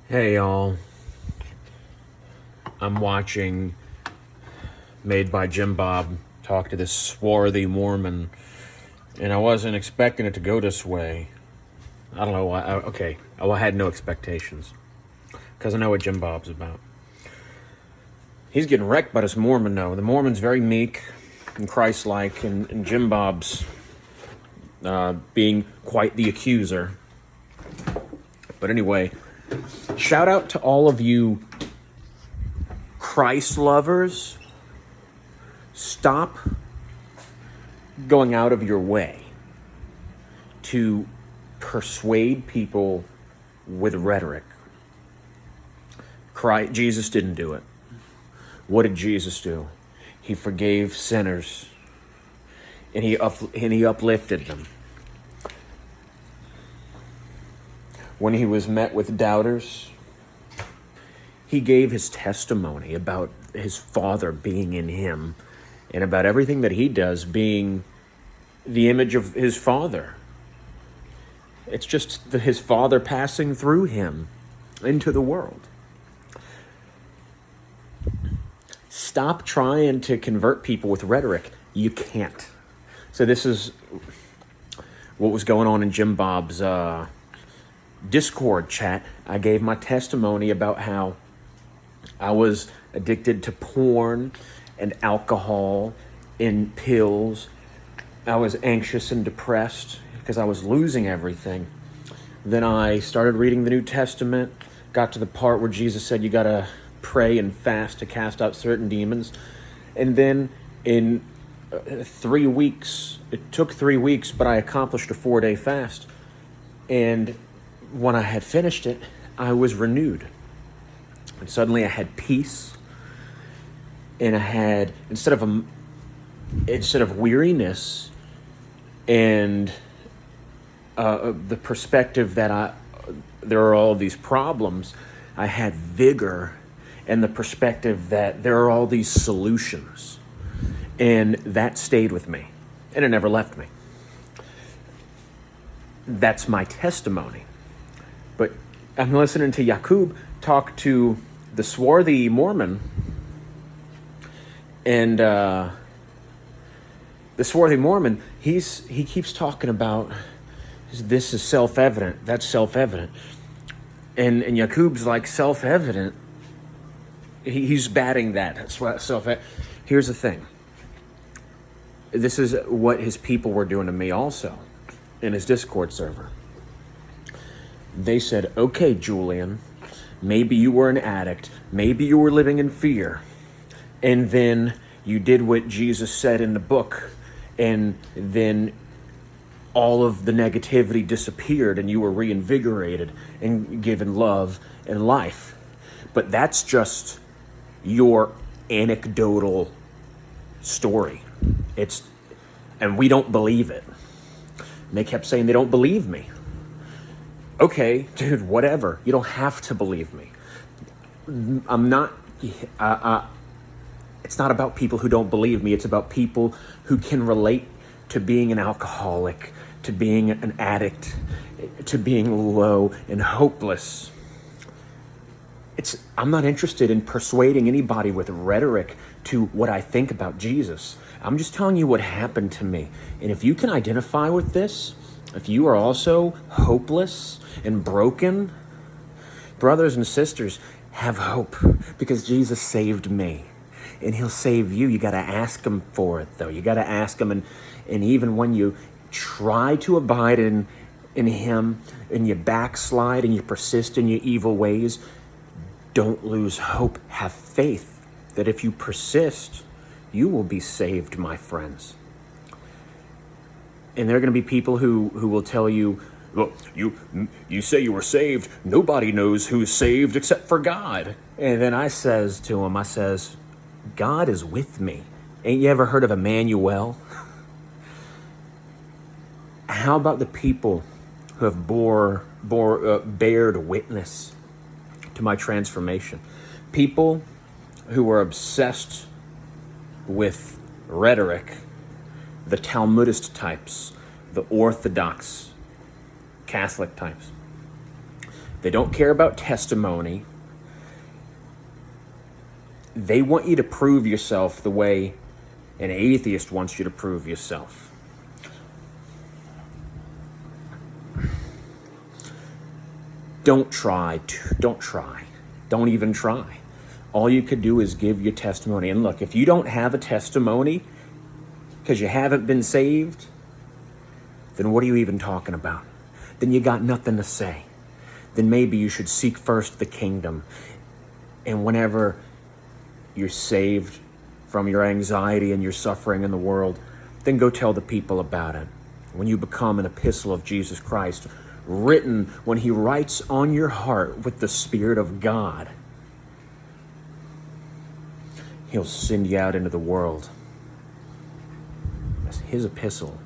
Hey y'all, I'm watching Made by Jim Bob talk to this swarthy Mormon, and I wasn't expecting it to go this way. I don't know why. I had no expectations because I know what Jim Bob's about. He's getting wrecked by this Mormon, though. The Mormon's very meek and Christ-like, and Jim Bob's being quite the accuser. But anyway, shout out to all of you Christ lovers. Stop going out of your way to persuade people with rhetoric. Jesus didn't do it. What did Jesus do? He forgave sinners, and he uplifted them. When he was met with doubters, he gave his testimony about his Father being in him and about everything that he does being the image of his Father. It's just his Father passing through him into the world. Stop trying to convert people with rhetoric. You can't. So this is what was going on in Jim Bob's Discord chat. I gave my testimony about how I was addicted to porn and alcohol and pills. I was anxious and depressed because I was losing everything. Then I started reading the New Testament, got to the part where Jesus said you gotta pray and fast to cast out certain demons. And then in 3 weeks, it took 3 weeks, but I accomplished a 4-day fast. And when I had finished it, I was renewed. And suddenly I had peace. And I had, instead of weariness and the perspective that there are all these problems, I had vigor and the perspective that there are all these solutions. And that stayed with me. And it never left me. That's my testimony. But I'm listening to Yakub talk to the swarthy Mormon, and the swarthy Mormon, he keeps talking about this is self-evident, that's self-evident. And Yakub's like, self-evident? He's batting that. That's what self-evident. Here's the thing. This is what his people were doing to me also in his Discord server. They said, okay, Julian, maybe you were an addict. Maybe you were living in fear. And then you did what Jesus said in the book. And then all of the negativity disappeared and you were reinvigorated and given love and life. But that's just your anecdotal story. And we don't believe it. And they kept saying they don't believe me. Okay, dude, whatever. You don't have to believe me. I'm not... it's not about people who don't believe me. It's about people who can relate to being an alcoholic, to being an addict, to being low and hopeless. I'm not interested in persuading anybody with rhetoric to what I think about Jesus. I'm just telling you what happened to me. And if you can identify with this, if you are also hopeless and broken, brothers and sisters, have hope because Jesus saved me. And he'll save you. You got to ask him for it, though. You got to ask him. And even when you try to abide in him and you backslide and you persist in your evil ways, don't lose hope. Have faith that if you persist, you will be saved, my friends. And there are going to be people who will tell you, well, you say you were saved. Nobody knows who's saved except for God. And then I says to him, God is with me. Ain't you ever heard of Emmanuel? How about the people who have bared witness to my transformation? People who are obsessed with rhetoric, the Talmudist types, the Orthodox Catholic types. They don't care about testimony. They want you to prove yourself the way an atheist wants you to prove yourself. Don't try. Don't even try. All you could do is give your testimony. And look, if you don't have a testimony because you haven't been saved, then what are you even talking about? Then you got nothing to say. Then maybe you should seek first the kingdom. And whenever you're saved from your anxiety and your suffering in the world, then go tell the people about it. When you become an epistle of Jesus Christ, written when he writes on your heart with the Spirit of God, he'll send you out into the world as his epistle.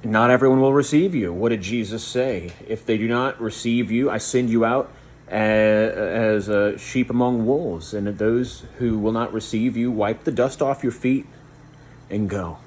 Not everyone will receive you. What did Jesus say? If they do not receive you, I send you out as a sheep among wolves. And those who will not receive you, wipe the dust off your feet and go.